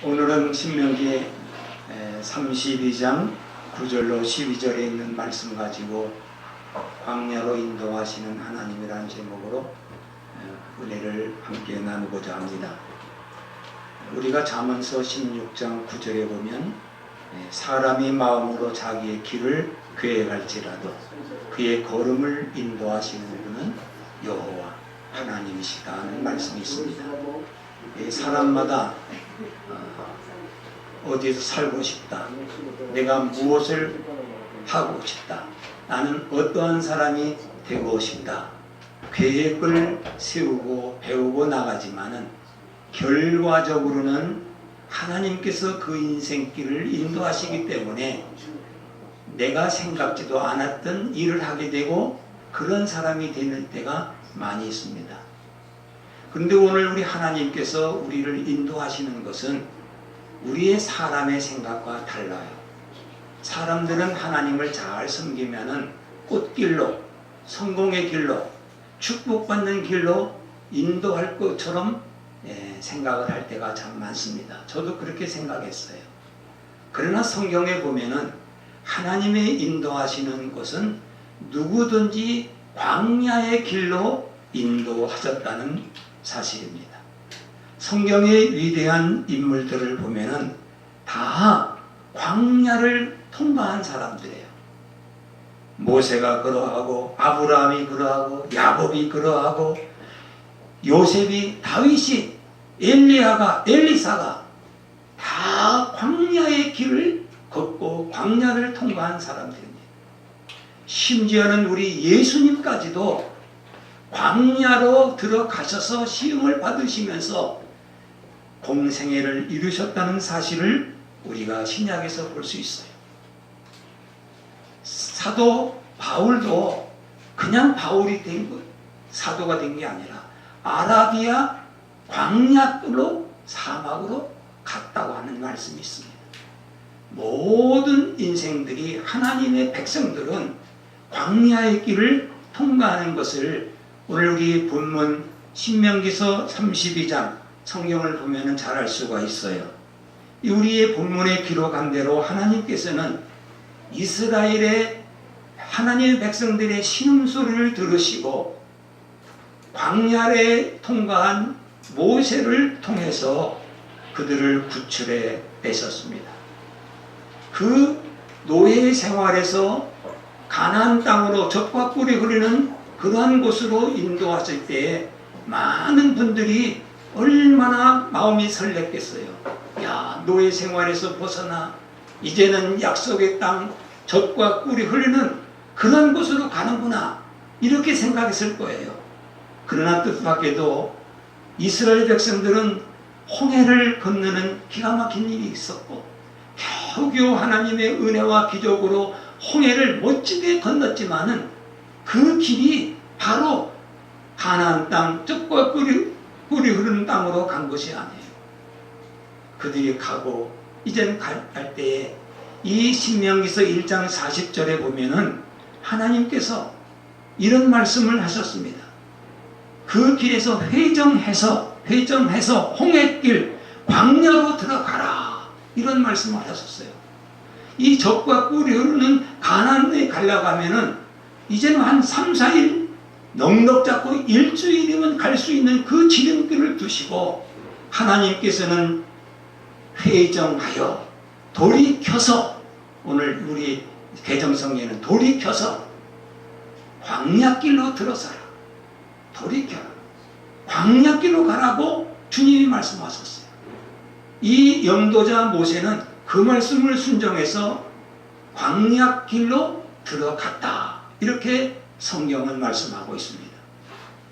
오늘은 신명기 32장 9절로 12절에 있는 말씀 가지고 광야로 인도하시는 하나님이라는 제목으로 은혜를 함께 나누고자 합니다. 우리가 잠언서 16장 9절에 보면 사람이 마음으로 자기의 길을 계획할지라도 그의 걸음을 인도하시는 분은 여호와 하나님이시다 하는 말씀이 있습니다. 사람마다 어디서 살고 싶다, 내가 무엇을 하고 싶다, 나는 어떠한 사람이 되고 싶다, 계획을 세우고 배우고 나가지만은 결과적으로는 하나님께서 그 인생길을 인도하시기 때문에 내가 생각지도 않았던 일을 하게 되고 그런 사람이 되는 때가 많이 있습니다. 그런데 오늘 우리 하나님께서 우리를 인도하시는 것은 우리의 사람의 생각과 달라요. 사람들은 하나님을 잘 섬기면은 꽃길로, 성공의 길로, 축복받는 길로 인도할 것처럼 생각을 할 때가 참 많습니다. 저도 그렇게 생각했어요. 그러나 성경에 보면은 하나님의 인도하시는 것은 누구든지 광야의 길로 인도하셨다는 사실입니다. 성경의 위대한 인물들을 보면은 다 광야를 통과한 사람들이에요. 모세가 그러하고, 아브라함이 그러하고, 야곱이 그러하고, 요셉이, 다윗이, 엘리야가, 엘리사가 다 광야의 길을 걷고 광야를 통과한 사람들입니다. 심지어는 우리 예수님까지도 광야로 들어가셔서 시험을 받으시면서 공생애를 이루셨다는 사실을 우리가 신약에서 볼 수 있어요. 사도 바울도 그냥 바울이 된 것, 사도가 된 게 아니라 아라비아 광야로 사막으로 갔다고 하는 말씀이 있습니다. 모든 인생들이, 하나님의 백성들은 광야의 길을 통과하는 것을 오늘 우리 본문 신명기서 32장 성경을 보면 잘 알 수가 있어요. 우리의 본문에 기록한 대로 하나님께서는 이스라엘의 하나님의 백성들의 신음소리를 들으시고 광야에 통과한 모세를 통해서 그들을 구출해 내셨습니다. 그 노예 생활에서 가나안 땅으로 젖과 꿀이 흐르는 그러한 곳으로 인도하실 때에 많은 분들이 얼마나 마음이 설렜겠어요. 야, 노예 생활에서 벗어나 이제는 약속의 땅, 젖과 꿀이 흐르는 그런 곳으로 가는구나, 이렇게 생각했을 거예요. 그러나 뜻밖에도 이스라엘 백성들은 홍해를 건너는 기가 막힌 일이 있었고 겨우겨우 하나님의 은혜와 기적으로 홍해를 멋지게 건넜지만은 그 길이 바로 가나안 땅, 젖과 꿀이 흐르는 땅으로 간 것이 아니에요. 그들이 가고 이제는 갈 때에 이 신명기서 1장 40절에 보면은 하나님께서 이런 말씀을 하셨습니다. 그 길에서 회정해서 홍해길 광야로 들어가라, 이런 말씀을 하셨어요. 이 젖과 꿀이 흐르는 가나안에 가려고 하면은 이제는 한 3, 4일 넉넉 잡고 일주일이면 갈 수 있는 그 지름길을 두시고 하나님께서는 회정하여, 돌이켜서, 오늘 우리 개정성에는 돌이켜서 광야길로 들어서라, 돌이켜라, 광야길로 가라고 주님이 말씀하셨어요. 이 영도자 모세는 그 말씀을 순종해서 광야길로 들어갔다, 이렇게 성경은 말씀하고 있습니다.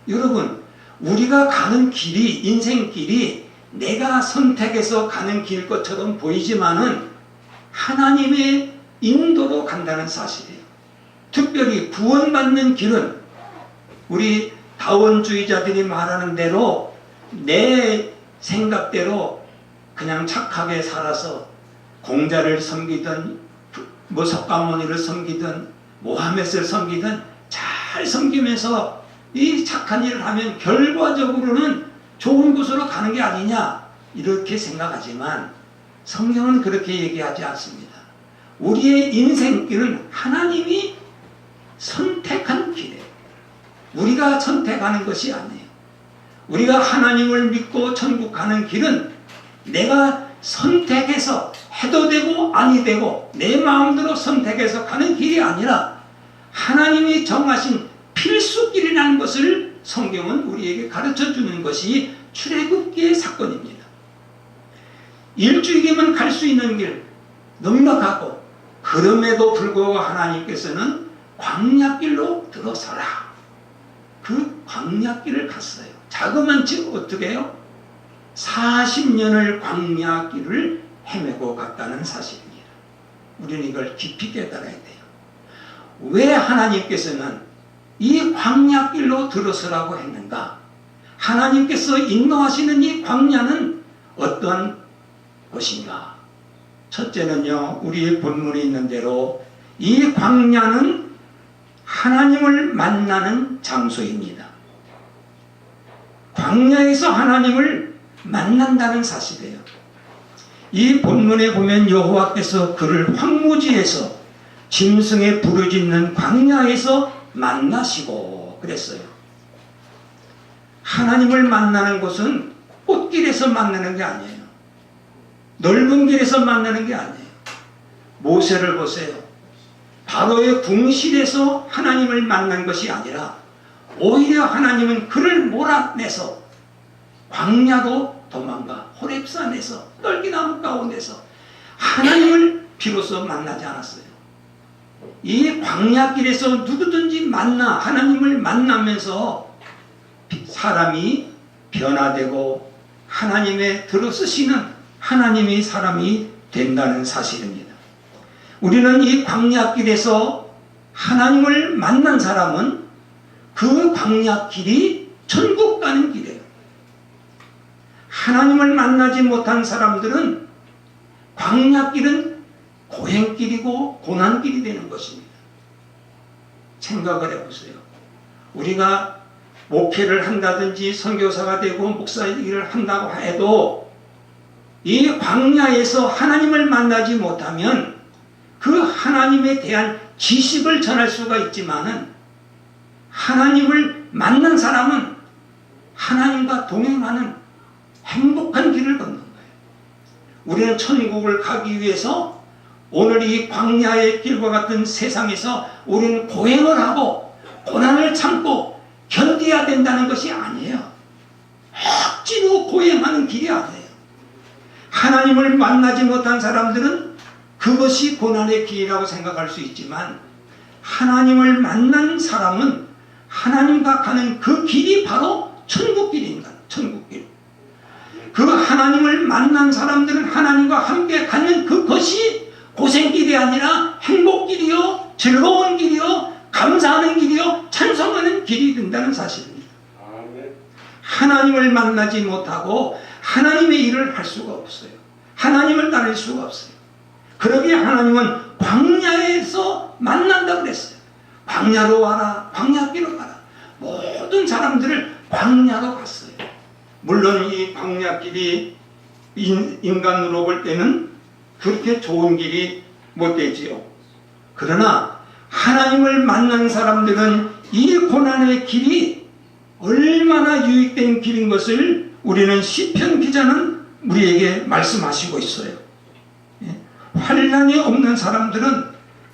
여러분, 우리가 가는 길이, 인생길이 내가 선택해서 가는 길 것처럼 보이지만은 하나님의 인도로 간다는 사실이에요. 특별히 구원받는 길은 우리 다원주의자들이 말하는 대로 내 생각대로 그냥 착하게 살아서 공자를 섬기든 석가모니를 섬기든 모하мет을 섬기든 잘 섬기면서 이 착한 일을 하면 결과적으로는 좋은 곳으로 가는 게 아니냐, 이렇게 생각하지만 성경은 그렇게 얘기하지 않습니다. 우리의 인생길은 하나님이 선택한 길이에요. 우리가 선택하는 것이 아니에요. 우리가 하나님을 믿고 천국 가는 길은 내가 선택해서 해도 되고 아니 되고 내 마음대로 선택해서 가는 길이 아니라 하나님이 정하신 필수길이라는 것을 성경은 우리에게 가르쳐 주는 것이 출애굽기의 사건입니다. 일주일이면 갈 수 있는 길 넉넉하고, 그럼에도 불구하고 하나님께서는 광야길로 들어서라. 그 광야길을 갔어요. 자그만치 어떻게 해요? 40년을 광야길을 헤매고 갔다는 사실입니다. 우리는 이걸 깊이 깨달아야 돼요. 왜 하나님께서는 이 광야길로 들어서라고 했는가? 하나님께서 인도하시는 이 광야는 어떤 것인가? 첫째는요, 우리의 본문에 있는 대로 이 광야는 하나님을 만나는 장소입니다. 광야에서 하나님을 만난다는 사실이에요. 이 본문에 보면 여호와께서 그를 황무지에서 짐승의 부르짖는 광야에서 만나시고 그랬어요. 하나님을 만나는 곳은 꽃길에서 만나는 게 아니에요. 넓은 길에서 만나는 게 아니에요. 모세를 보세요. 바로의 궁실에서 하나님을 만난 것이 아니라 오히려 하나님은 그를 몰아내서 광야로 도망가 호렙산에서 떨기나무 가운데서 하나님을 비로소 만나지 않았어요. 이 광야길에서 누구든지 만나 하나님을 만나면서 사람이 변화되고 하나님의 들어서시는 하나님이 사람이 된다는 사실입니다. 우리는 이 광야길에서 하나님을 만난 사람은 그 광야길이 천국 가는 길이에요. 하나님을 만나지 못한 사람들은 광야길은 고행길이고 고난길이 되는 것입니다. 생각을 해보세요. 우리가 목회를 한다든지 선교사가 되고 목사 일을 한다고 해도 이 광야에서 하나님을 만나지 못하면 그 하나님에 대한 지식을 전할 수가 있지만은 하나님을 만난 사람은 하나님과 동행하는 행복한 길을 걷는 거예요. 우리는 천국을 가기 위해서 오늘 이 광야의 길과 같은 세상에서 우리는 고행을 하고 고난을 참고 견뎌야 된다는 것이 아니에요. 억지로 고행하는 길이 아니에요. 하나님을 만나지 못한 사람들은 그것이 고난의 길이라고 생각할 수 있지만 하나님을 만난 사람은 하나님과 가는 그 길이 바로 천국길입니다. 천국길. 그 하나님을 만난 사람들은 하나님과 함께 가는 그것이 고생길이 아니라 행복길이요, 즐거운 길이요, 감사하는 길이요, 찬송하는 길이 된다는 사실입니다. 하나님을 만나지 못하고 하나님의 일을 할 수가 없어요. 하나님을 따를 수가 없어요. 그러기에 하나님은 광야에서 만난다고 그랬어요. 광야로 와라, 광야길로 가라. 모든 사람들을 광야로 갔어요. 물론 이 광야길이 인간으로 볼 때는 그렇게 좋은 길이 못 되지요. 그러나 하나님을 만난 사람들은 이 고난의 길이 얼마나 유익된 길인 것을 우리는 시편 기자는 우리에게 말씀하시고 있어요. 환난이 없는 사람들은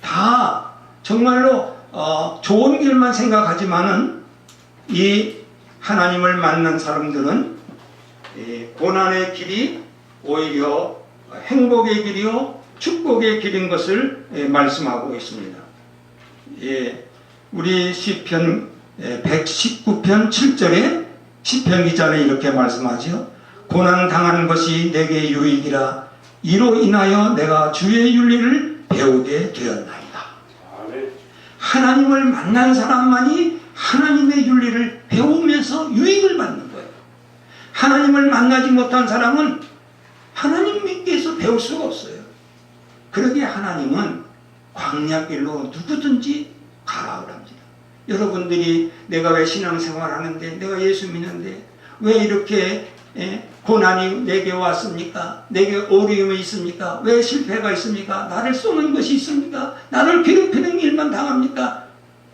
다 정말로 좋은 길만 생각하지만은 이 하나님을 만난 사람들은 고난의 길이 오히려 행복의 길이요 축복의 길인 것을 말씀하고 있습니다. 우리 시편 119편 7절에 시편 기자는 이렇게 말씀하죠. 고난 당하는 것이 내게 유익이라 이로 인하여 내가 주의 윤리를 배우게 되었나이다. 하나님을 만난 사람만이 하나님의 윤리를 배우면서 유익을 받는 거예요. 하나님을 만나지 못한 사람은 하나님께서 배울 수가 없어요. 그러기에 하나님은 광야길로 누구든지 가라 그럽니다. 여러분들이 내가 왜 신앙생활 하는데, 내가 예수 믿는데 왜 이렇게 고난이 내게 왔습니까? 내게 어려움이 있습니까? 왜 실패가 있습니까? 나를 쏘는 것이 있습니까? 나를 괴롭히는 일만 당합니까?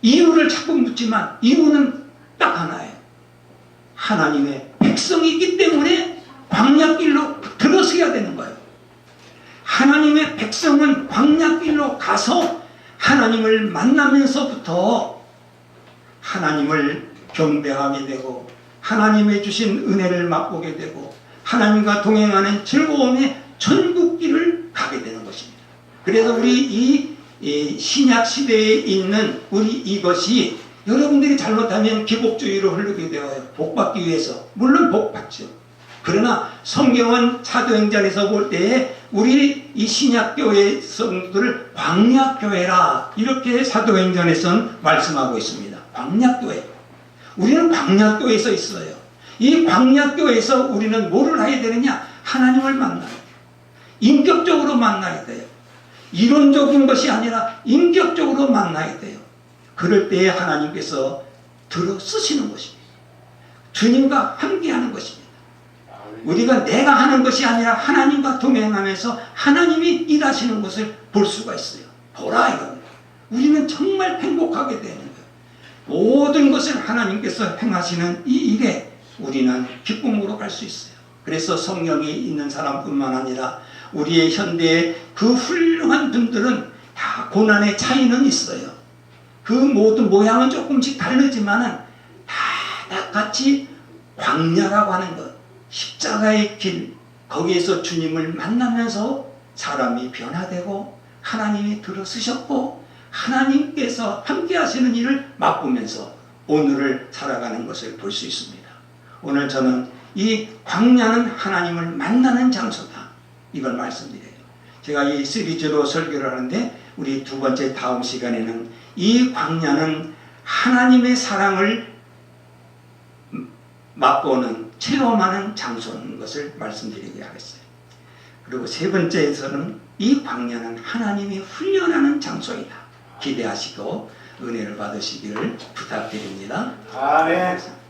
이유를 자꾸 묻지만 이유는 딱 하나예요. 하나님의 백성이기 때문에 광야길로 들어서야 되는 거예요. 하나님의 백성은 광야길로 가서 하나님을 만나면서부터 하나님을 경배하게 되고 하나님의 주신 은혜를 맛보게 되고 하나님과 동행하는 즐거움의 천국길을 가게 되는 것입니다. 그래서 우리 이 신약 시대에 있는 우리 이것이 여러분들이 잘못하면 기복주의로 흐르게 되어요. 복받기 위해서. 물론 복받죠. 그러나 성경은 사도행전에서 볼 때에 우리 이 신약교회 성도들을 광야교회라 이렇게 사도행전에서는 말씀하고 있습니다. 광야교회. 우리는 광야교회에서 있어요. 이 광야교회에서 우리는 뭐를 해야 되느냐? 하나님을 만나야 돼요. 인격적으로 만나야 돼요. 이론적인 것이 아니라 인격적으로 만나야 돼요. 그럴 때에 하나님께서 들어 쓰시는 것입니다. 주님과 함께하는 것입니다. 우리가 내가 하는 것이 아니라 하나님과 동행하면서 하나님이 일하시는 것을 볼 수가 있어요. 보라 이겁니다. 우리는 정말 행복하게 되는 거예요. 모든 것을 하나님께서 행하시는 이 일에 우리는 기쁨으로 갈 수 있어요. 그래서 성령이 있는 사람뿐만 아니라 우리의 현대의 그 훌륭한 분들은 다 고난의 차이는 있어요. 그 모든 모양은 조금씩 다르지만은 다 같이 광야라고 하는 것, 십자가의 길, 거기에서 주님을 만나면서 사람이 변화되고 하나님이 들어서셨고 하나님께서 함께 하시는 일을 맛보면서 오늘을 살아가는 것을 볼 수 있습니다. 오늘 저는 이 광야는 하나님을 만나는 장소다, 이걸 말씀드려요. 제가 이 시리즈로 설교를 하는데 우리 두 번째 다음 시간에는 이 광야는 하나님의 사랑을 맛보는, 체험하는 장소인 것을 말씀드리게 하겠어요. 그리고 세 번째에서는 이 광야는 하나님이 훈련하는 장소이다. 기대하시고 은혜를 받으시기를 부탁드립니다. 아멘.